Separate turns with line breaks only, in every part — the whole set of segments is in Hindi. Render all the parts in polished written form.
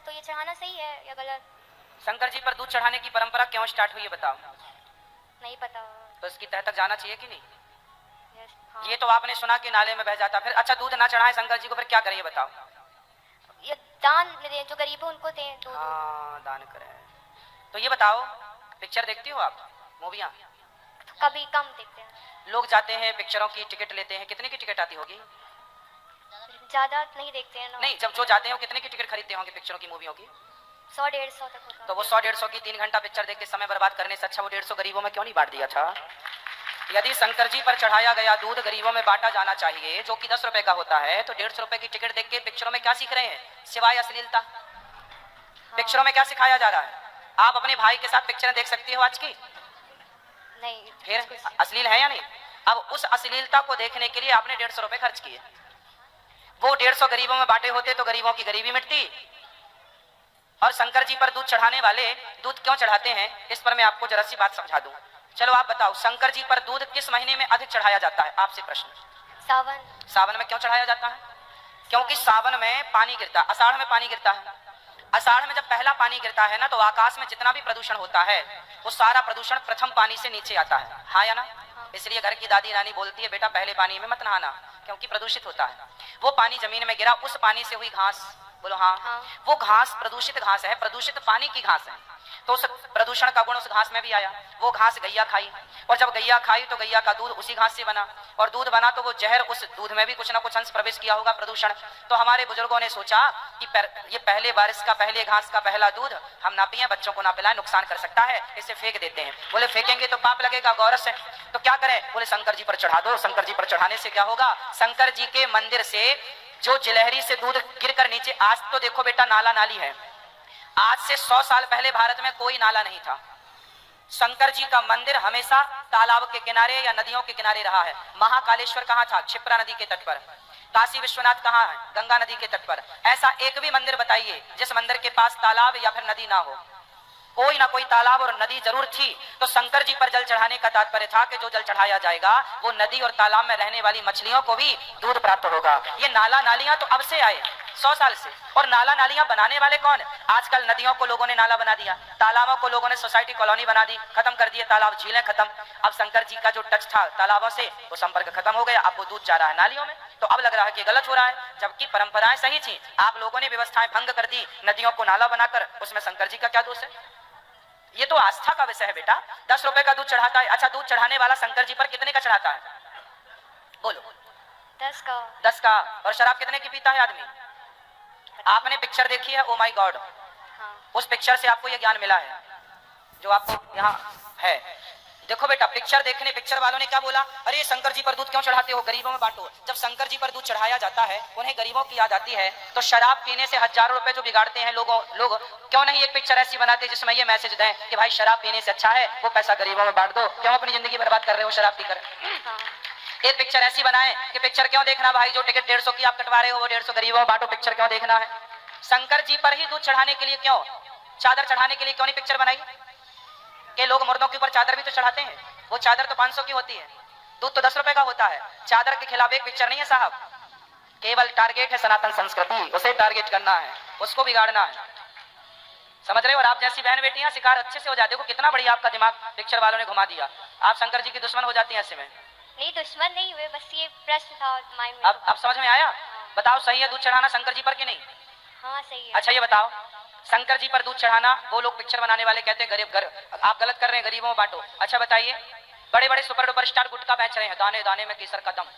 तो ये चढ़ाना सही है या गलत?
शंकर जी पर दूध चढ़ाने की परंपरा क्यों स्टार्ट हुई है बताओ?
नहीं पता।
तो इसकी तह तक जाना चाहिए कि नहीं?
हाँ।
ये तो आपने सुना कि नाले में बह जाता, फिर अच्छा दूध ना चढ़ाए शंकर जी को, फिर क्या करें ये बताओ?
ये दान दे, जो गरीब है उनको दें दूध।
हाँ दान करें। तो ये बताओ, पिक्चर देखती हो आप, मूवियाँ?
कभी कम देखते हैं।
लोग जाते हैं पिक्चरों की टिकट लेते हैं, कितने की टिकट आती होगी?
ज्यादा नहीं देखते हैं ना।
नहीं, जब जो जाते हैं कितने की टिकट खरीदते होंगे पिक्चरों की, मूवियों की?
100-150 तक होता।
तो वो 100-150 की 3 घंटा पिक्चर देख के समय बर्बाद करने से अच्छा वो 150 गरीबों में क्यों नहीं बांट दिया था? यदि शंकर जी पर चढ़ाया गया दूध गरीबों में बांटा जाना चाहिए, जो कि 10 रुपए का होता है, तो 150 रुपए की टिकट देख के पिक्चरों में क्या सीख रहे हैं सिवाय अश्लीलता? पिक्चरों में क्या सिखाया जा रहा है? आप अपने भाई के साथ पिक्चरें देख सकती हो आज की?
नहीं।
फिर अश्लील है या नहीं? अब उस अश्लीलता को देखने के लिए आपने 150 रुपए खर्च किए, वो 150 गरीबों में बांटे होते तो गरीबों की गरीबी मिटती। और शंकर जी पर दूध चढ़ाने वाले दूध क्यों चढ़ाते हैं, इस पर मैं आपको जरा सी बात समझा दूं। चलो आप बताओ, शंकर जी पर दूध किस महीने में अधिक चढ़ाया जाता है? आपसे प्रश्न।
सावन।
सावन में क्यों चढ़ाया जाता है? क्योंकि सावन में पानी गिरता है, आषाढ़ में पानी गिरता है। आषाढ़ में जब पहला पानी गिरता है ना, तो आकाश में जितना भी प्रदूषण होता है वो सारा प्रदूषण प्रथम पानी से नीचे आता है, हाँ या ना? इसलिए घर की दादी नानी बोलती है बेटा पहले पानी में मत नहाना, क्योंकि प्रदूषित होता है। वो पानी जमीन में गिरा, उस पानी से हुई घास, बोलो हाँ, वो घास प्रदूषित घास है, प्रदूषित पानी की घास है। तो उस प्रदूषण का गुण उस घास में भी आया। वो घास गैया खाई, और जब गैया खाई तो गैया का दूध उसी घास से बना, और दूध बना तो वो जहर उस दूध में भी कुछ ना कुछ अंश प्रवेश किया होगा, प्रदूषण। तो हमारे बुजुर्गों ने सोचा कि ये पहले बारिश का, पहले घास का पहला दूध हम ना पिए, बच्चों को ना पिलाएं, नुकसान कर सकता है, इसे फेंक देते हैं। बोले फेंकेंगे तो पाप लगेगा गौरस है, तो क्या करें? बोले शंकर जी पर चढ़ा दो। शंकर जी पर चढ़ाने से क्या होगा? शंकर जी के मंदिर से जो जिलहरी से दूध गिरकर नीचे, आज तो देखो बेटा नाला नाली है, आज से 100 साल पहले भारत में कोई नाला नहीं था। शंकर जी का मंदिर हमेशा तालाब के किनारे या नदियों के किनारे रहा है। महाकालेश्वर कहाँ था? क्षिप्रा नदी के तट पर। काशी विश्वनाथ कहाँ है? गंगा नदी के तट पर। ऐसा एक भी मंदिर बताइए जिस मंदिर के पास तालाब या फिर नदी ना हो। कोई ना कोई तालाब और नदी जरूर थी। तो शंकर जी पर जल चढ़ाने का तात्पर्य था कि जो जल चढ़ाया जाएगा वो नदी और तालाब में रहने वाली मछलियों को भी दूध प्राप्त होगा। ये नाला नालियां तो अब से आए, 100 साल से। और नाला नालियां बनाने वाले कौन? आजकल नदियों को लोगों ने नाला बना दिया, तालाबों को लोगों ने सोसाइटी कॉलोनी बना दी, खत्म कर दिए तालाब, झीलें खत्म। अब शंकर जी का जो टच था तालाबों से वो संपर्क खत्म हो गया, अब वो दूध जा रहा है नालियों में। तो अब लग रहा है कि गलत हो रहा है, जबकि परंपराएं सही थी। आप लोगों ने व्यवस्थाएं भंग कर दी, नदियों को नाला बनाकर, उसमें शंकर जी का क्या दोष है? ये तो आस्था का विषय है बेटा। 10 रुपए का दूध चढ़ाता है, अच्छा दूध चढ़ाने वाला शंकर जी पर कितने का चढ़ाता है? बोलो।
10 का।
10 का। और शराब कितने की पीता है आदमी? आपने पिक्चर देखी है ओ माय गॉड? उस पिक्चर से आपको ये ज्ञान मिला है जो आपको यहाँ है। देखो बेटा, पिक्चर देखने, पिक्चर वालों ने क्या बोला? अरे शंकर जी पर दूध क्यों चढ़ाते हो, गरीबों में बांटो। जब शंकर जी पर दूध चढ़ाया जाता है उन्हें गरीबों की याद आती है, तो शराब पीने से हजारों रुपए जो बिगाड़ते हैं लोग क्यों नहीं एक पिक्चर ऐसी बनाते जिसमें ये मैसेज दें कि भाई शराब पीने से अच्छा है वो पैसा गरीबों में बांट दो, क्यों अपनी जिंदगी बर्बाद कर रहे हो शराब पीकर? एक पिक्चर ऐसी बनाए कि पिक्चर क्यों देखना भाई, जो टिकट 150 की आप कटवा रहे हो वो 150 गरीबों में बांटो, पिक्चर क्यों देखना है? शंकर जी पर ही दूध चढ़ाने के लिए क्यों, चादर चढ़ाने के लिए क्यों नहीं पिक्चर बनाई? कि लोग मुर्दों के ऊपर चादर भी तो चढ़ाते हैं, वो चादर तो 500 की होती है, दूध तो 10 रुपए का होता है। चादर के खिलाफ एक पिक्चर नहीं है साहब, केवल टारगेट है सनातन संस्कृति, उसे टारगेट करना है, उसको बिगाड़ना है, समझ रहे हो? और आप जैसी बहन बेटियां शिकार अच्छे से हो जाते हो, कितना बढ़िया आपका दिमाग पिक्चर वालों ने घुमा दिया। आप शंकर जी की दुश्मन हो जाती हैं ऐसे में।
नहीं दुश्मन नहीं हुए, बस ये प्रश्न था माइंड में।
अब समझ में आया? बताओ सही है दूध चढ़ाना शंकर जी पर कि नहीं?
हाँ सही है।
अच्छा ये बताओ, शंकर जी पर दूध चढ़ाना, वो लोग पिक्चर बनाने वाले कहते हैं गरीब आप गलत कर रहे हैं, गरीबों में बांटो। अच्छा बताइए, बड़े बड़े सुपर डुपर स्टार गुटखा बेच रहे हैं, दाने दाने में केसर का दम,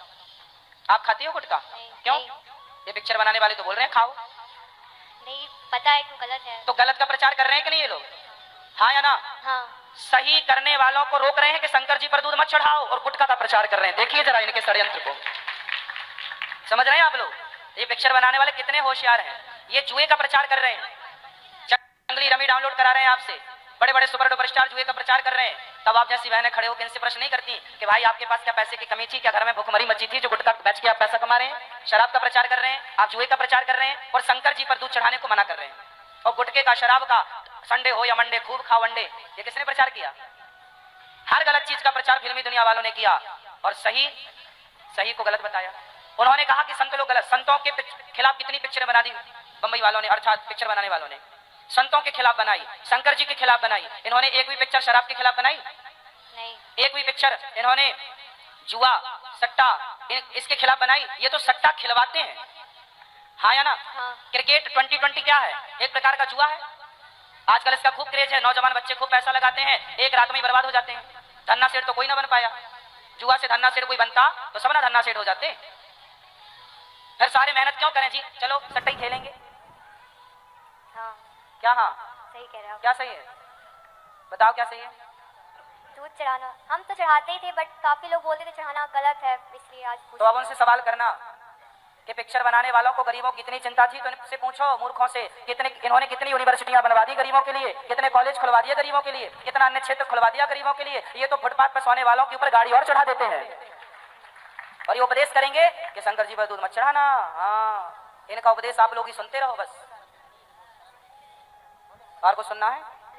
आप खाती हो गुटखा? क्यों? ये पिक्चर बनाने वाले तो बोल रहे हैं खाओ।
नहीं पता है क्यों गलत है।
तो गलत का प्रचार कर रहे हैं कि नहीं ये लोग, हाँ या ना?
हाँ।
सही करने वालों को रोक रहे हैं कि शंकर जी पर दूध मत चढ़ाओ, और गुटखा का प्रचार कर रहे हैं। देखिए जरा इनके षड्यंत्र को, समझ रहे हैं आप लोग? ये पिक्चर बनाने वाले कितने होशियार हैं, ये जुए का प्रचार कर रहे हैं, जंगली रमी डाउनलोड करा रहे हैं आपसे, बड़े बड़े सुपर डुपर स्टार जुए का प्रचार कर रहे हैं। तब आप जैसी बहनें खड़े होकर इनसे प्रश्न नहीं करती कि भाई आपके पास क्या पैसे की कमी थी, क्या घर में भूखमरी मची थी जो गुटखा बेच के आप पैसा कमा रहे हैं? शराब का प्रचार कर रहे हैं आप, जुए का प्रचार कर रहे हैं, और शंकर जी पर दूध चढ़ाने को मना कर रहे हैं। और गुटखे का, शराब का, संडे हो या मंडे खूब खाओ अंडे, ये किसने प्रचार किया? हर गलत चीज का प्रचार फिल्मी दुनिया वालों ने किया, और सही को गलत बताया। उन्होंने कहा कि संत लोग गलत, संतों के खिलाफ कितनी पिक्चरें बना दी, बम्बई वालों ने, अर्थात पिक्चर बनाने वालों ने संतों के खिलाफ बनाई, शंकर जी के खिलाफ बनाई। इन्होंने एक भी पिक्चर शराब के खिलाफ बनाई
नहीं।
एक भी पिक्चर इन्होंने जुआ सट्टा इसके खिलाफ बनाई? ये तो सट्टा खिलवाते हैं, हाँ या ना?
हाँ।
क्रिकेट 2020 क्या है? एक प्रकार का जुआ है। आजकल इसका खूब क्रेज है, नौजवान बच्चे खूब पैसा लगाते हैं, एक रात में ही बर्बाद हो जाते हैं। धन्ना सेठ तो कोई ना बन पाया, जुआ से धन्ना सेठ कोई बनता तो सब ना धन्ना सेठ हो जाते। फिर सारे मेहनत क्यों करें जी, चलो सट्टा ही खेलेंगे।
हाँ।
क्या? हाँ
सही कह रहे हो आप।
क्या सही है, बताओ क्या सही है?
दूध चढ़ाना हम तो चढ़ाते ही थे, बट काफी लोग बोलते थे चढ़ाना गलत है, इसलिए आज
तो अब उनसे सवाल करना कि पिक्चर बनाने वालों को गरीबों की कितनी चिंता थी, तो इनसे पूछो मूर्खों से, इन्होंने कितनी यूनिवर्सिटियां बनवा दी गरीबों के लिए, कितने कॉलेज खुलवा दिए गरीबों के लिए, कितना अन्य क्षेत्र खुलवा दिया गरीबों के लिए। ये तो फुटपाथ पर सोने वालों के ऊपर गाड़ी और चढ़ा देते हैं और ये उपदेश करेंगे कि शंकर जी पर दूध मत चढ़ाना। हाँ, इनका उपदेश आप लोग ही सुनते रहो बस, और कुछ सुनना है?